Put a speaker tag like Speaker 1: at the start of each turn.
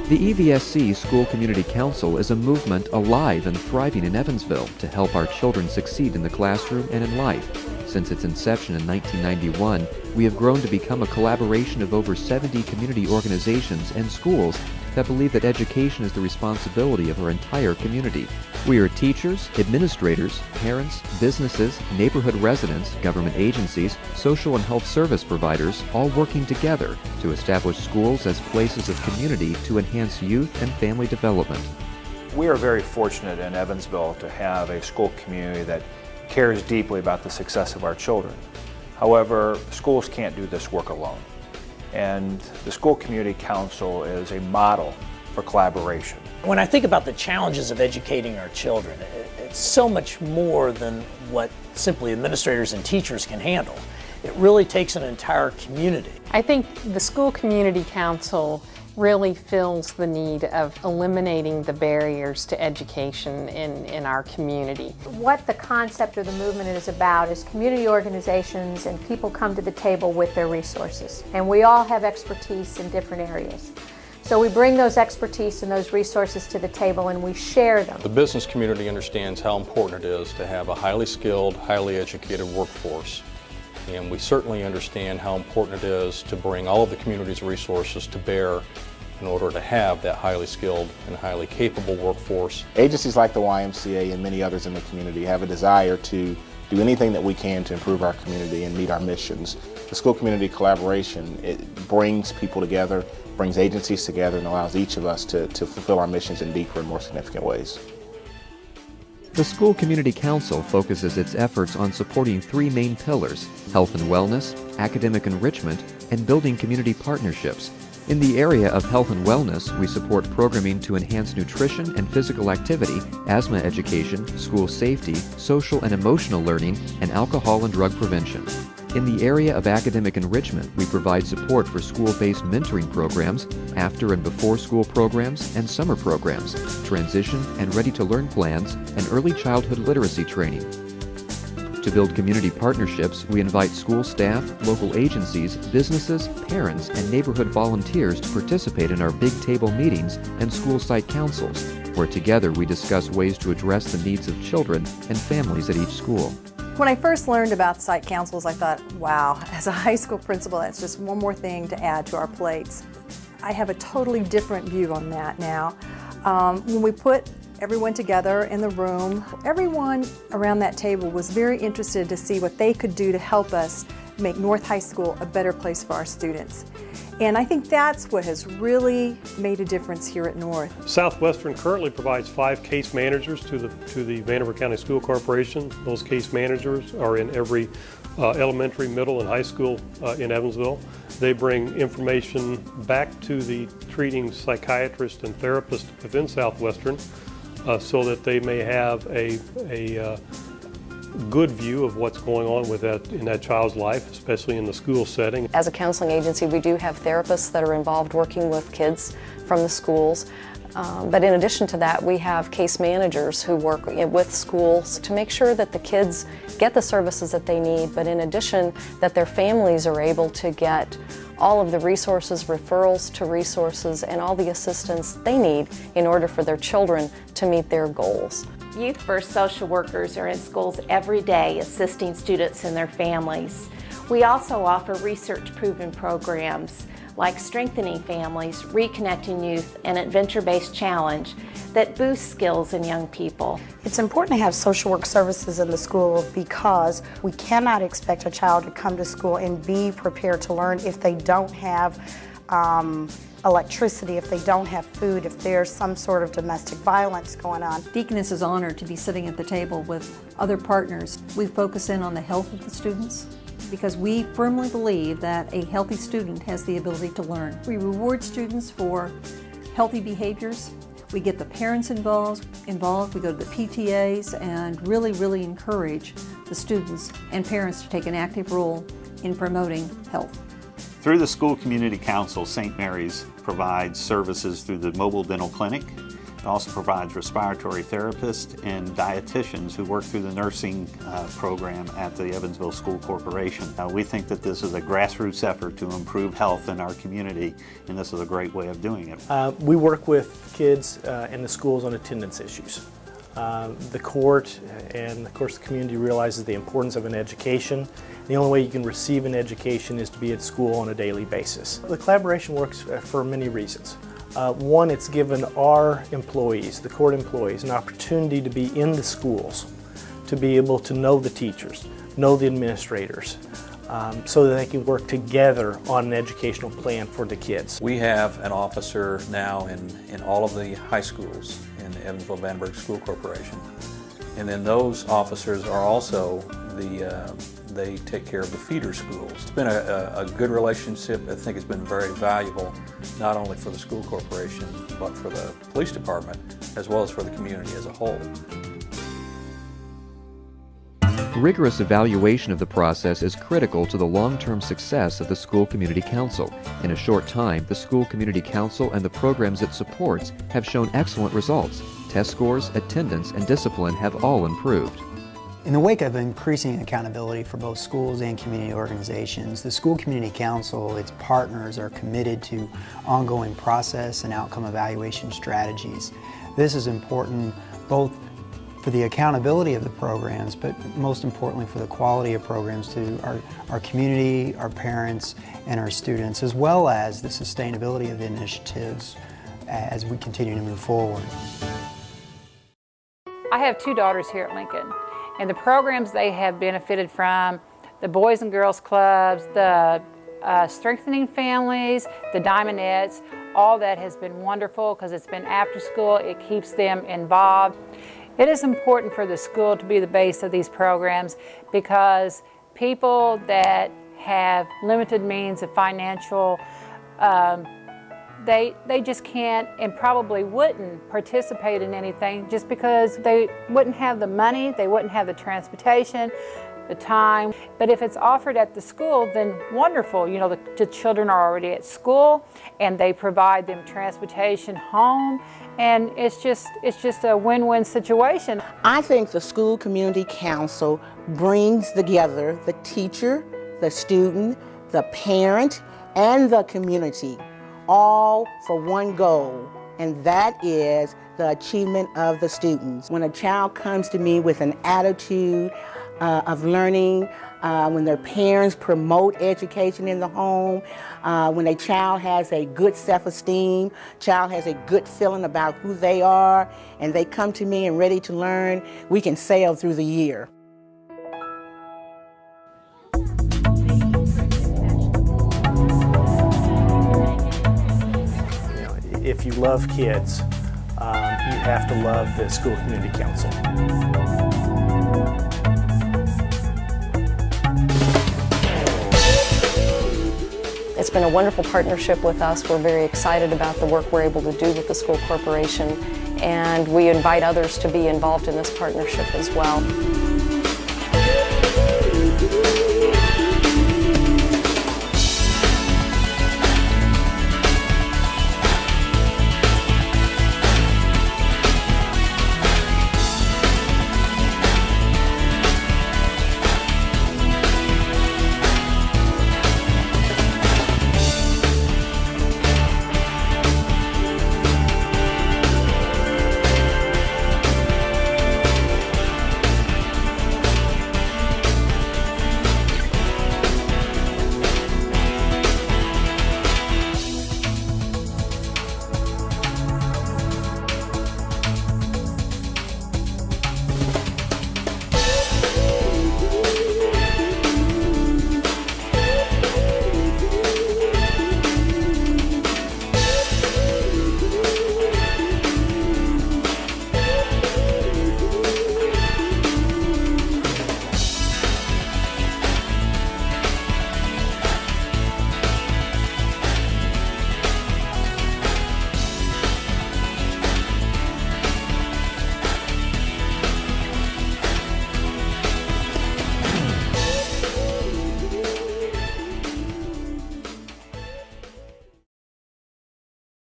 Speaker 1: The EVSC School Community Council is a movement alive and thriving in Evansville to help our children succeed in the classroom and in life. Since its inception in 1991, we have grown to become a collaboration of over 70 community organizations and schools that believe that education is the responsibility of our entire community. We are teachers, administrators, parents, businesses, neighborhood residents, government agencies, social and health service providers, all working together to establish schools as places of community to enhance youth and family development.
Speaker 2: We are very fortunate in Evansville to have a school community that cares deeply about the success of our children. However, schools can't do this work alone. And the School Community Council is a model for collaboration.
Speaker 3: When I think about the challenges of educating our children, it's so much more than what simply administrators and teachers can handle. It really takes an entire community.
Speaker 4: I think the School Community Council really fills the need of eliminating the barriers to education in our community.
Speaker 5: What the concept of the movement is about is community organizations and people come to the table with their resources. And we all have expertise in different areas. So we bring those expertise and those resources to the table and we share them.
Speaker 6: The business community understands how important it is to have a highly skilled, highly educated workforce. And we certainly understand how important it is to bring all of the community's resources to bear in order to have that highly skilled and highly capable workforce.
Speaker 7: Agencies like the YMCA and many others in the community have a desire to do anything that we can to improve our community and meet our missions. The school community collaboration, it brings people together, brings agencies together, and allows each of us to fulfill our missions in deeper and more significant ways.
Speaker 1: The School Community Council focuses its efforts on supporting three main pillars: health and wellness, academic enrichment, and building community partnerships. In the area of health and wellness, we support programming to enhance nutrition and physical activity, asthma education, school safety, social and emotional learning, and alcohol and drug prevention. In the area of academic enrichment, we provide support for school-based mentoring programs, after and before school programs, and summer programs, transition and ready-to-learn plans, and early childhood literacy training. To build community partnerships, we invite school staff, local agencies, businesses, parents, and neighborhood volunteers to participate in our big table meetings and school site councils, where together we discuss ways to address the needs of children and families at each school.
Speaker 8: When I first learned about site councils, I thought, wow, as a high school principal, that's just one more thing to add to our plates. I have a totally different view on that now. When we put everyone together in the room, everyone around that table was very interested to see what they could do to help us make North High School a better place for our students. And I think that's what has really made a difference here at North.
Speaker 9: Southwestern currently provides 5 case managers to the Vanderbilt County School Corporation. Those case managers are in every elementary, middle, and high school in Evansville. They bring information back to the treating psychiatrist and therapist within Southwestern so that they may have a good view of what's going on with in that child's life, especially in the school setting.
Speaker 10: As a counseling agency, we do have therapists that are involved working with kids from the schools. But in addition to that, we have case managers who work with schools to make sure that the kids get the services that they need, but in addition, that their families are able to get all of the resources, referrals to resources, and all the assistance they need in order for their children to meet their goals.
Speaker 11: Youth First social workers are in schools every day assisting students and their families. We also offer research-proven programs like Strengthening Families, Reconnecting Youth, and Adventure-Based Challenge that boost skills in young people.
Speaker 12: It's important to have social work services in the school because we cannot expect a child to come to school and be prepared to learn if they don't have electricity, if they don't have food, if there's some sort of domestic violence going on.
Speaker 13: Deaconess is honored to be sitting at the table with other partners. We focus in on the health of the students because we firmly believe that a healthy student has the ability to learn. We reward students for healthy behaviors. We get the parents involved. We go to the PTAs and really encourage the students and parents to take an active role in promoting health.
Speaker 14: Through the School Community Council, St. Mary's provides services through the mobile dental clinic It also provides respiratory therapists and dietitians who work through the nursing program at the Evansville School Corporation. We think that this is a grassroots effort to improve health in our community, and this is a great way of doing it.
Speaker 15: We work with kids in the schools on attendance issues. The court and of course the community realizes the importance of an education. The only way you can receive an education is to be at school on a daily basis. The collaboration works for many reasons. One, it's given our employees, the court employees, an opportunity to be in the schools, to be able to know the teachers, know the administrators, so that they can work together on an educational plan for the kids.
Speaker 6: We have an officer now in all of the high schools in the Evansville-Vandenberg School Corporation. And then those officers are also they take care of the feeder schools. It's been a good relationship. I think it's been very valuable, not only for the school corporation, but for the police department, as well as for the community as a whole.
Speaker 1: Rigorous evaluation of the process is critical to the long-term success of the School Community Council. In a short time, the School Community Council and the programs it supports have shown excellent results. Test scores, attendance, and discipline have all improved.
Speaker 16: In the wake of increasing accountability for both schools and community organizations, the School Community Council, its partners, are committed to ongoing process and outcome evaluation strategies. This is important both for the accountability of the programs, but most importantly for the quality of programs to our community, our parents, and our students, as well as the sustainability of the initiatives as we continue to move forward.
Speaker 17: I have two daughters here at Lincoln, and the programs they have benefited from, the Boys and Girls Clubs, the Strengthening Families, the Diamondettes, all that has been wonderful because it's been after school, it keeps them involved. It is important for the school to be the base of these programs because people that have limited means of financial, they just can't and probably wouldn't participate in anything just because they wouldn't have the money, they wouldn't have the transportation, the time. But if it's offered at the school, then wonderful. You know, the children are already at school and they provide them transportation home, and it's just a win-win situation.
Speaker 18: I think the School Community Council brings together the teacher, the student, the parent, and the community, all for one goal, and that is the achievement of the students. When a child comes to me with an attitude of learning, when their parents promote education in the home, when a child has a good self-esteem, child has a good feeling about who they are, and they come to me and ready to learn, we can sail through the year.
Speaker 15: If you love kids, you have to love the School Community Council.
Speaker 10: It's been a wonderful partnership with us. We're very excited about the work we're able to do with the school corporation, and we invite others to be involved in this partnership as well.